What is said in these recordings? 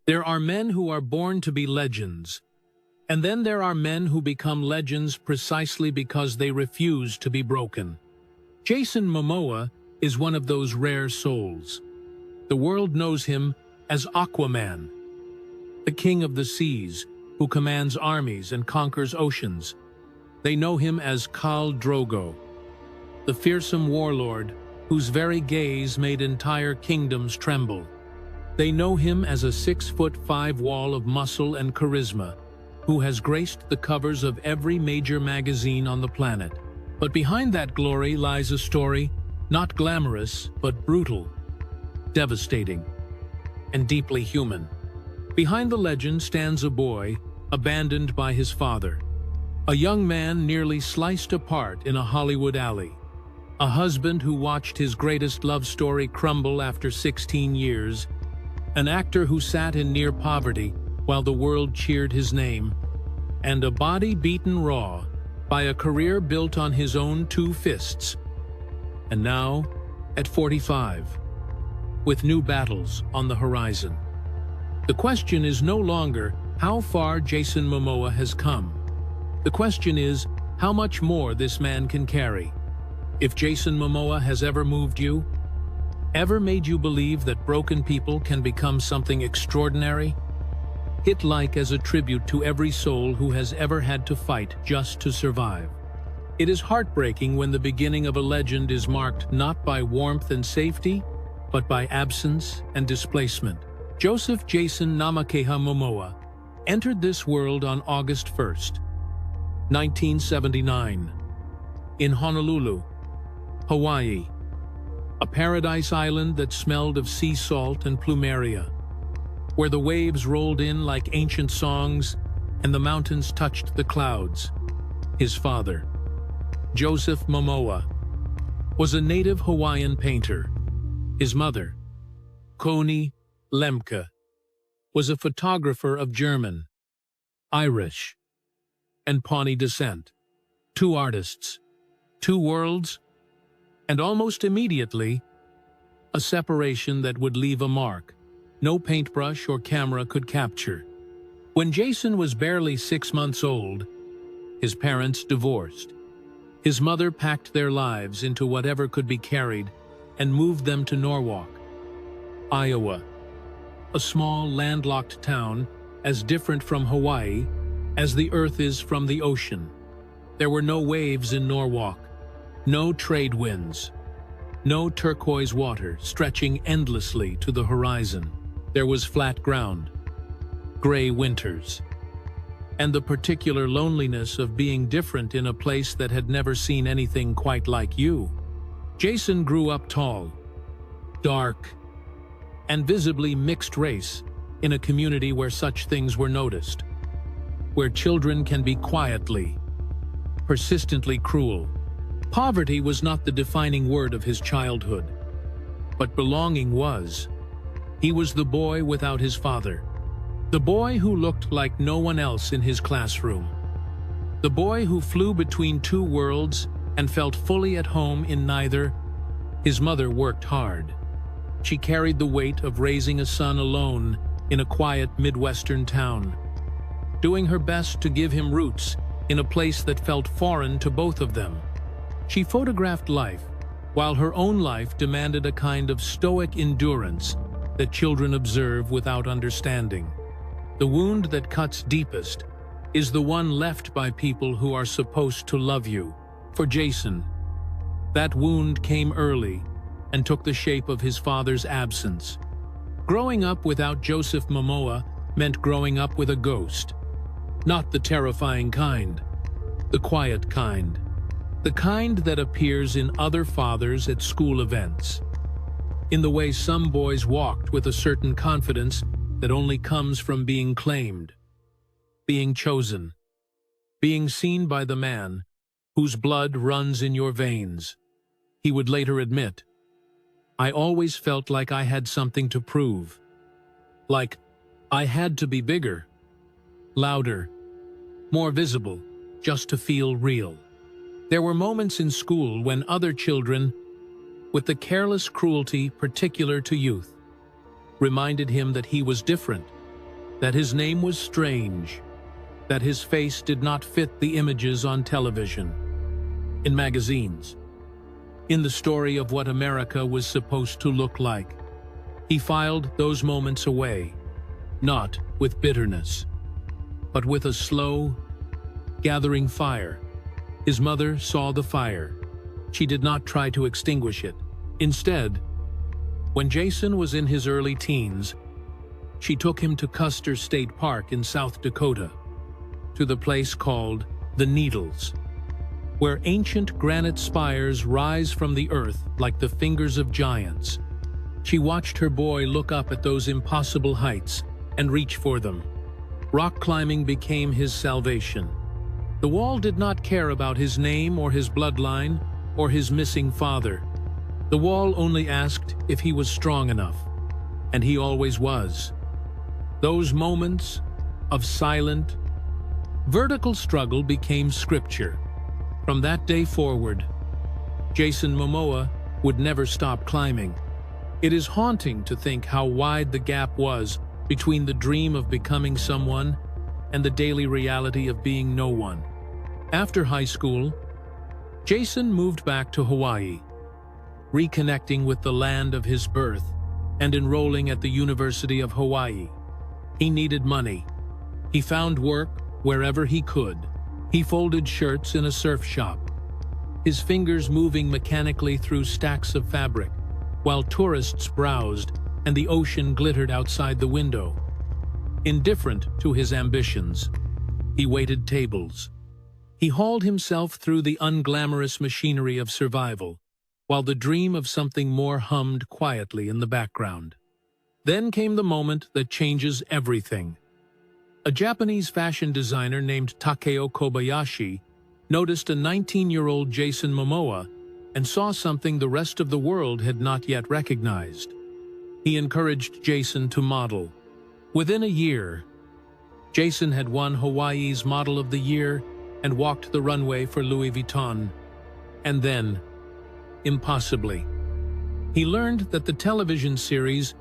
There are men who are born to be legends, and then there are men who become legends precisely because they refuse to be broken. Jason Momoa is one of those rare souls. The world knows him as Aquaman, the king of the seas, who commands armies and conquers oceans. They know him as Khal Drogo, the fearsome warlord whose very gaze made entire kingdoms tremble. They know him as a 6'5" wall of muscle and charisma, who has graced the covers of every major magazine on the planet. But behind that glory lies a story, not glamorous, but brutal, devastating, and deeply human. Behind the legend stands a boy, abandoned by his father. A young man nearly sliced apart in a Hollywood alley. A husband who watched his greatest love story crumble after 16 years. An actor who sat in near poverty while the world cheered his name. And a body beaten raw by a career built on his own 2 fists. And now, at 45, with new battles on the horizon. The question is no longer how far Jason Momoa has come. The question is how much more this man can carry. If Jason Momoa has ever moved you, ever made you believe that broken people can become something extraordinary, hit like as a tribute to every soul who has ever had to fight just to survive. It is heartbreaking when the beginning of a legend is marked not by warmth and safety, but by absence and displacement. Joseph Jason Namakeha Momoa entered this world on August 1st, 1979, in Honolulu, Hawaii, a paradise island that smelled of sea salt and plumeria, where the waves rolled in like ancient songs and the mountains touched the clouds. His father, Joseph Momoa, was a native Hawaiian painter. His mother, Connie Lemke, was a photographer of German, Irish, and Pawnee descent. 2 artists, 2 worlds, and almost immediately, a separation that would leave a mark no paintbrush or camera could capture. When Jason was barely 6 months old, his parents divorced. His mother packed their lives into whatever could be carried and moved them to Norwalk, Iowa, a small landlocked town as different from Hawaii as the earth is from the ocean. There were no waves in Norwalk, no trade winds, no turquoise water stretching endlessly to the horizon. There was flat ground, gray winters, and the particular loneliness of being different in a place that had never seen anything quite like you. Jason grew up tall, dark, and visibly mixed race in a community where such things were noticed, where children can be quietly, persistently cruel. Poverty was not the defining word of his childhood, but belonging was. He was the boy without his father, the boy who looked like no one else in his classroom, the boy who flew between 2 worlds and felt fully at home in neither. His mother worked hard. She carried the weight of raising a son alone in a quiet Midwestern town, doing her best to give him roots in a place that felt foreign to both of them. She photographed life, while her own life demanded a kind of stoic endurance that children observe without understanding. The wound that cuts deepest is the one left by people who are supposed to love you. For Jason, that wound came early and took the shape of his father's absence. Growing up without Joseph Momoa meant growing up with a ghost. Not the terrifying kind, the quiet kind. The kind that appears in other fathers at school events. In the way some boys walked with a certain confidence that only comes from being claimed, being chosen, being seen by the man whose blood runs in your veins. He would later admit, "I always felt like I had something to prove. Like I had to be bigger, louder, more visible, just to feel real." There were moments in school when other children, with the careless cruelty particular to youth, reminded him that he was different, that his name was strange, that his face did not fit the images on television, in magazines, in the story of what America was supposed to look like. He filed those moments away, not with bitterness, but with a slow, gathering fire. His mother saw the fire. She did not try to extinguish it. Instead, when Jason was in his early teens, she took him to Custer State Park in South Dakota, to the place called The Needles, where ancient granite spires rise from the earth like the fingers of giants. She watched her boy look up at those impossible heights and reach for them. Rock climbing became his salvation. The wall did not care about his name or his bloodline or his missing father. The wall only asked if he was strong enough, and he always was. Those moments of silent, vertical struggle became scripture. From that day forward, Jason Momoa would never stop climbing. It is haunting to think how wide the gap was between the dream of becoming someone and the daily reality of being no one. After high school, Jason moved back to Hawaii, reconnecting with the land of his birth and enrolling at the University of Hawaii. He needed money. He found work wherever he could. He folded shirts in a surf shop, his fingers moving mechanically through stacks of fabric, while tourists browsed and the ocean glittered outside the window. Indifferent to his ambitions, he waited tables. He hauled himself through the unglamorous machinery of survival, while the dream of something more hummed quietly in the background. Then came the moment that changes everything. A Japanese fashion designer named Takeo Kobayashi noticed a 19-year-old Jason Momoa and saw something the rest of the world had not yet recognized. He encouraged Jason to model. Within a year, Jason had won Hawaii's Model of the Year and walked the runway for Louis Vuitton. And then, impossibly, he learned that the television series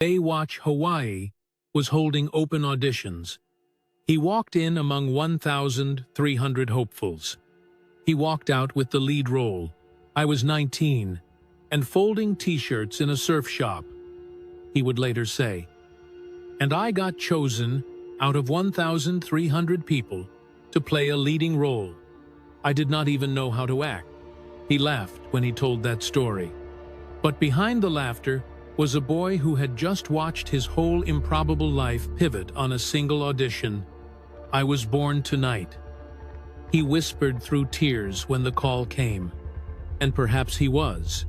Baywatch Hawaii was holding open auditions. He walked in among 1,300 hopefuls. He walked out with the lead role. I was 19 and folding t-shirts in a surf shop, he would later say. And I got chosen out of 1,300 people to play a leading role. I did not even know how to act. He laughed when he told that story. But behind the laughter was a boy who had just watched his whole improbable life pivot on a single audition. I was born tonight. He whispered through tears when the call came. And perhaps he was.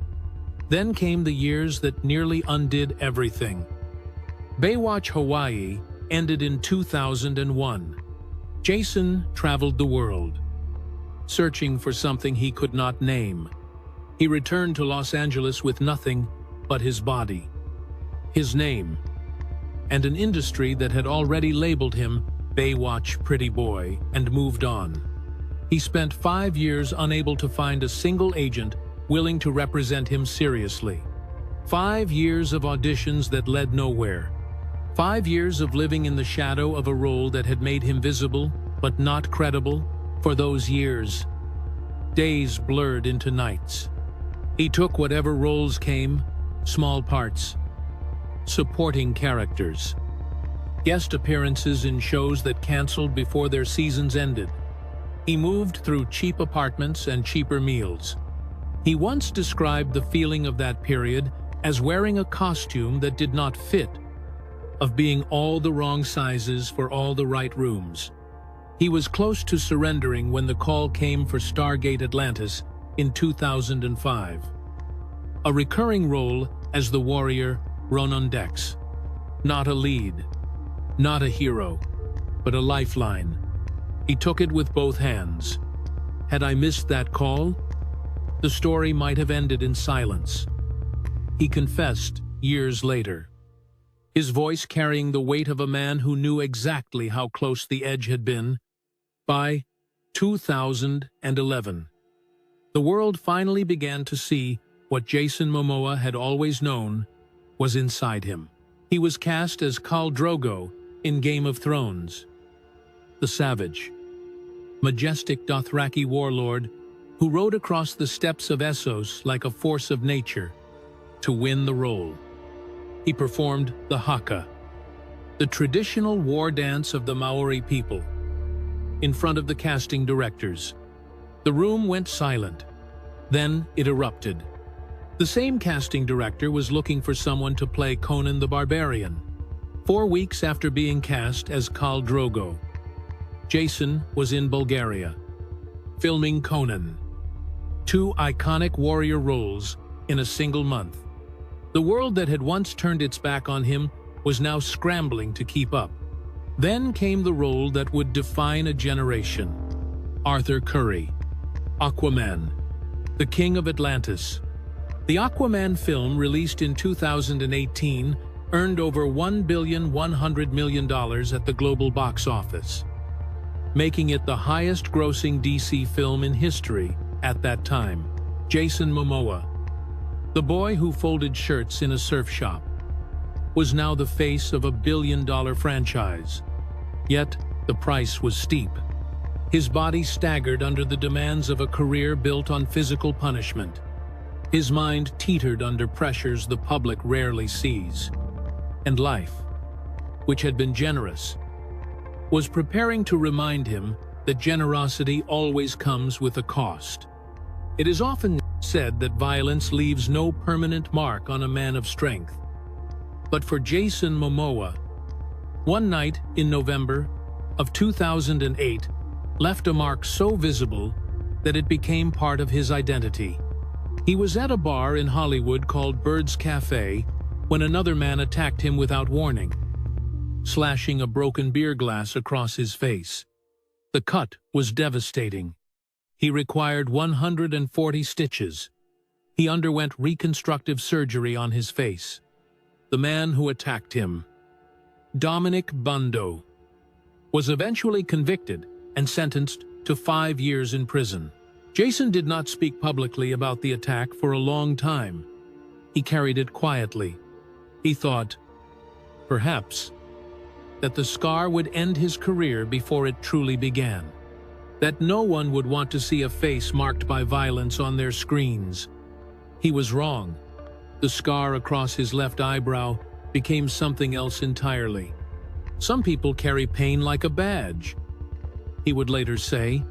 Then came the years that nearly undid everything. Baywatch Hawaii ended in 2001. Jason traveled the world, searching for something he could not name. He returned to Los Angeles with nothing but his body, his name, and an industry that had already labeled him Baywatch Pretty Boy and moved on. He spent 5 years unable to find a single agent willing to represent him seriously. 5 years of auditions that led nowhere. 5 years of living in the shadow of a role that had made him visible but not credible. For those years, Days blurred into nights. He took whatever roles came, small parts, supporting characters, guest appearances in shows that canceled before their seasons ended. He moved through cheap apartments and cheaper meals. He once described the feeling of that period as wearing a costume that did not fit, of being all the wrong sizes for all the right rooms. He was close to surrendering when the call came for Stargate Atlantis in 2005. A recurring role as the warrior Ronan Dex. Not a lead, not a hero, but a lifeline. He took it with both hands. Had I missed that call, the story might have ended in silence. He confessed years later, his voice carrying the weight of a man who knew exactly how close the edge had been. By 2011, the world finally began to see what Jason Momoa had always known was inside him. He was cast as Khal Drogo in Game of Thrones, the savage, majestic Dothraki warlord who rode across the steppes of Essos like a force of nature to win the role. He performed the haka, the traditional war dance of the Maori people, in front of the casting directors. The room went silent. Then it erupted. The same casting director was looking for someone to play Conan the Barbarian. 4 weeks after being cast as Khal Drogo, Jason was in Bulgaria, filming Conan. 2 iconic warrior roles in a single month. The world that had once turned its back on him was now scrambling to keep up. Then came the role that would define a generation. Arthur Curry, Aquaman, the King of Atlantis. The Aquaman film, released in 2018, earned over $1.1 billion at the global box office, making it the highest-grossing DC film in history at that time. Jason Momoa, the boy who folded shirts in a surf shop, was now the face of a billion-dollar franchise. Yet, the price was steep. His body staggered under the demands of a career built on physical punishment. His mind teetered under pressures the public rarely sees. And life, which had been generous, was preparing to remind him that generosity always comes with a cost. It is often said that violence leaves no permanent mark on a man of strength. But for Jason Momoa, one night in November of 2008 left a mark so visible that it became part of his identity. He was at a bar in Hollywood called Bird's Cafe when another man attacked him without warning, slashing a broken beer glass across his face. The cut was devastating. He required 140 stitches. He underwent reconstructive surgery on his face. The man who attacked him, Dominic Bundo, was eventually convicted and sentenced to 5 years in prison. Jason did not speak publicly about the attack for a long time. He carried it quietly. He thought, perhaps, that the scar would end his career before it truly began. That no one would want to see a face marked by violence on their screens. He was wrong. The scar across his left eyebrow became something else entirely. Some people carry pain like a badge. He would later say,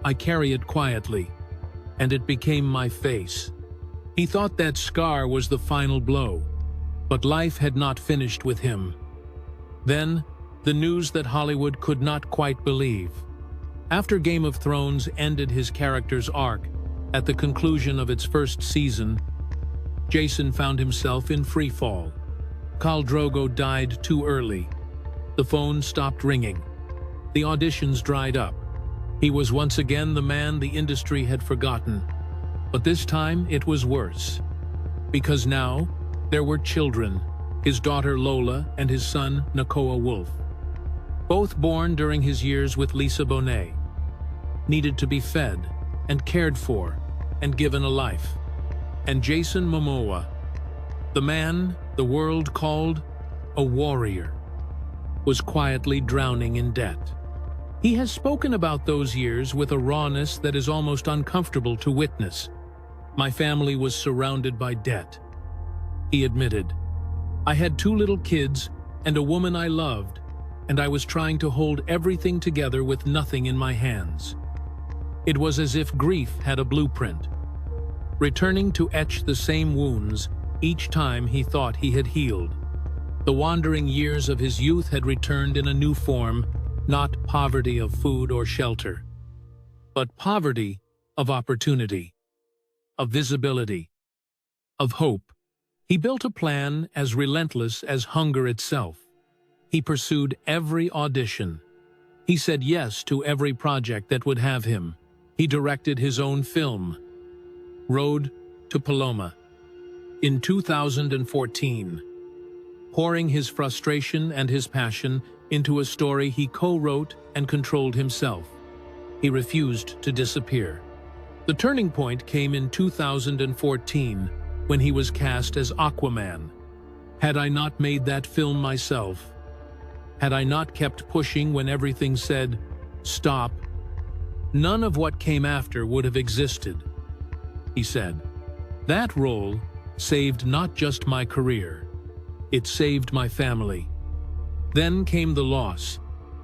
I carry it quietly, and it became my face. He thought that scar was the final blow, but life had not finished with him. Then, the news that Hollywood could not quite believe. After Game of Thrones ended his character's arc at the conclusion of its first season, Jason found himself in free fall. Khal Drogo died too early. The phone stopped ringing. The auditions dried up. He was once again the man the industry had forgotten. But this time it was worse. Because now, there were children, his daughter Lola and his son Nakoa Wolf. Both born during his years with Lisa Bonet, needed to be fed and cared for and given a life. And Jason Momoa, the man the world called a warrior, was quietly drowning in debt. He has spoken about those years with a rawness that is almost uncomfortable to witness. "My family was surrounded by debt," he admitted. "I had 2 little kids and a woman I loved, and I was trying to hold everything together with nothing in my hands. It was as if grief had a blueprint, returning to etch the same wounds each time he thought he had healed. The wandering years of his youth had returned in a new form, not poverty of food or shelter, but poverty of opportunity, of visibility, of hope. He built a plan as relentless as hunger itself. He pursued every audition. He said yes to every project that would have him. He directed his own film, Road to Paloma, in 2014, pouring his frustration and his passion into a story he co-wrote and controlled himself. He refused to disappear. The turning point came in 2014, when he was cast as Aquaman. Had I not made that film myself, had I not kept pushing when everything said, stop, none of what came after would have existed, he said. That role saved not just my career, it saved my family. Then came the loss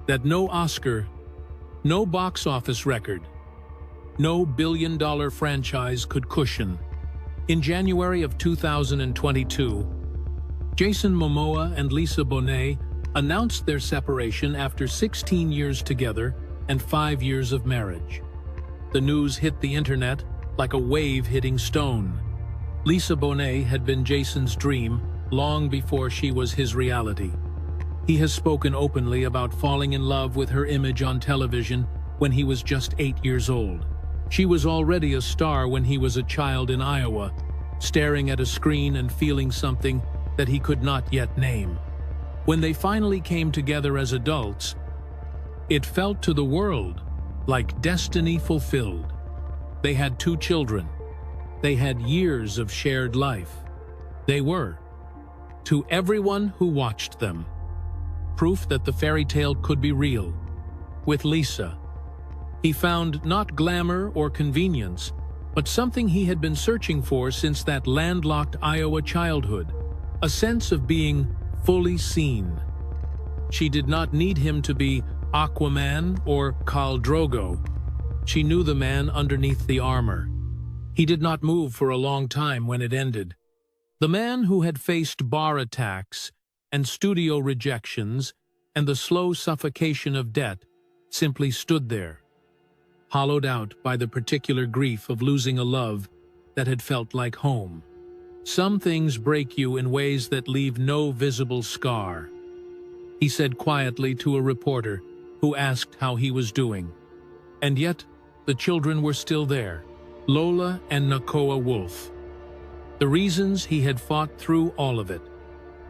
that no Oscar, no box office record, no billion-dollar franchise could cushion. In January of 2022, Jason Momoa and Lisa Bonet announced their separation after 16 years together and 5 years of marriage. The news hit the internet like a wave hitting stone. Lisa Bonet had been Jason's dream long before she was his reality. He has spoken openly about falling in love with her image on television when he was just 8 years old. She was already a star when he was a child in Iowa, staring at a screen and feeling something that he could not yet name. When they finally came together as adults, it felt to the world like destiny fulfilled. They had 2 children. They had years of shared life. They were, to everyone who watched them, proof that the fairy tale could be real. With Lisa, he found not glamour or convenience, but something he had been searching for since that landlocked Iowa childhood, a sense of being fully seen. She did not need him to be Aquaman or Khal Drogo. She knew the man underneath the armor. He did not move for a long time when it ended. The man who had faced bar attacks and studio rejections and the slow suffocation of debt simply stood there, hollowed out by the particular grief of losing a love that had felt like home. Some things break you in ways that leave no visible scar, he said quietly to a reporter who asked how he was doing. And yet, the children were still there, Lola and Nakoa Wolf. The reasons he had fought through all of it.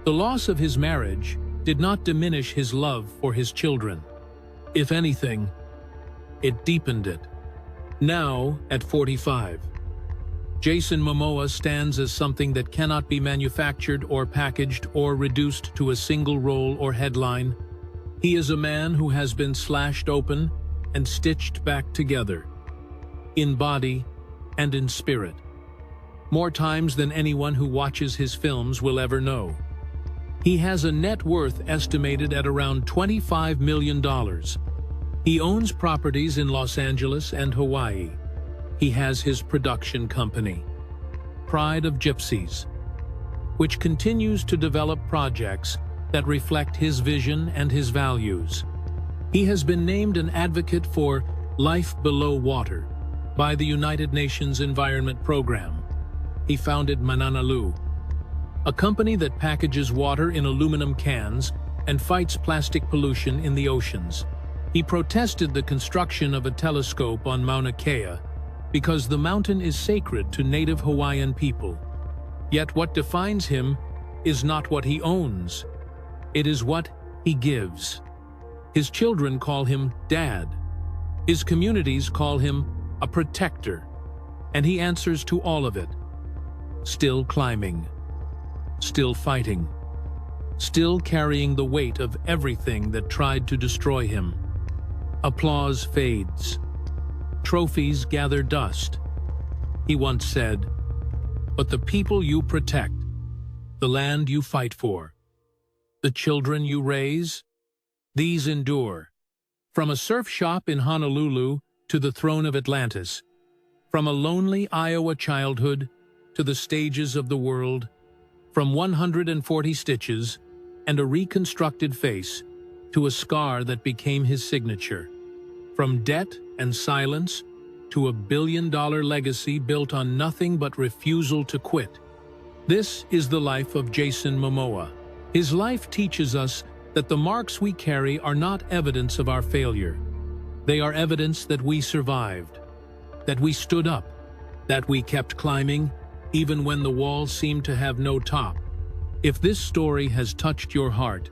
The loss of his marriage did not diminish his love for his children. If anything, it deepened it. Now, at 45, Jason Momoa stands as something that cannot be manufactured or packaged or reduced to a single role or headline. He is a man who has been slashed open and stitched back together, in body and in spirit, more times than anyone who watches his films will ever know. He has a net worth estimated at around $25 million. He owns properties in Los Angeles and Hawaii. He has his production company, Pride of Gypsies, which continues to develop projects that reflect his vision and his values. He has been named an advocate for life below water by the United Nations Environment Program. He founded Mananalu, a company that packages water in aluminum cans and fights plastic pollution in the oceans. He protested the construction of a telescope on Mauna Kea because the mountain is sacred to native Hawaiian people. Yet what defines him is not what he owns. It is what he gives. His children call him Dad. His communities call him a protector, and he answers to all of it. Still climbing, still fighting, still carrying the weight of everything that tried to destroy him. Applause fades. Trophies gather dust. He once said, "But the people you protect, the land you fight for, the children you raise, these endure." From a surf shop in Honolulu to the throne of Atlantis, from a lonely Iowa childhood to the stages of the world, from 140 stitches and a reconstructed face to a scar that became his signature, from debt and silence to a billion-dollar legacy built on nothing but refusal to quit. This is the life of Jason Momoa. His life teaches us that the marks we carry are not evidence of our failure. They are evidence that we survived, that we stood up, that we kept climbing, even when the walls seemed to have no top. If this story has touched your heart,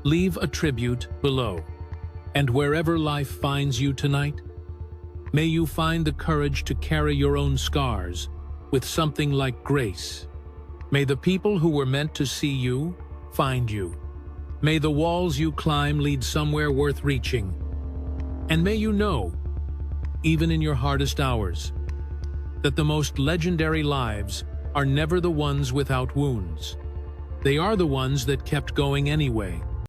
leave a tribute below. And wherever life finds you tonight, may you find the courage to carry your own scars with something like grace. May the people who were meant to see you find you. May the walls you climb lead somewhere worth reaching. And may you know, even in your hardest hours, that the most legendary lives are never the ones without wounds. They are the ones that kept going anyway.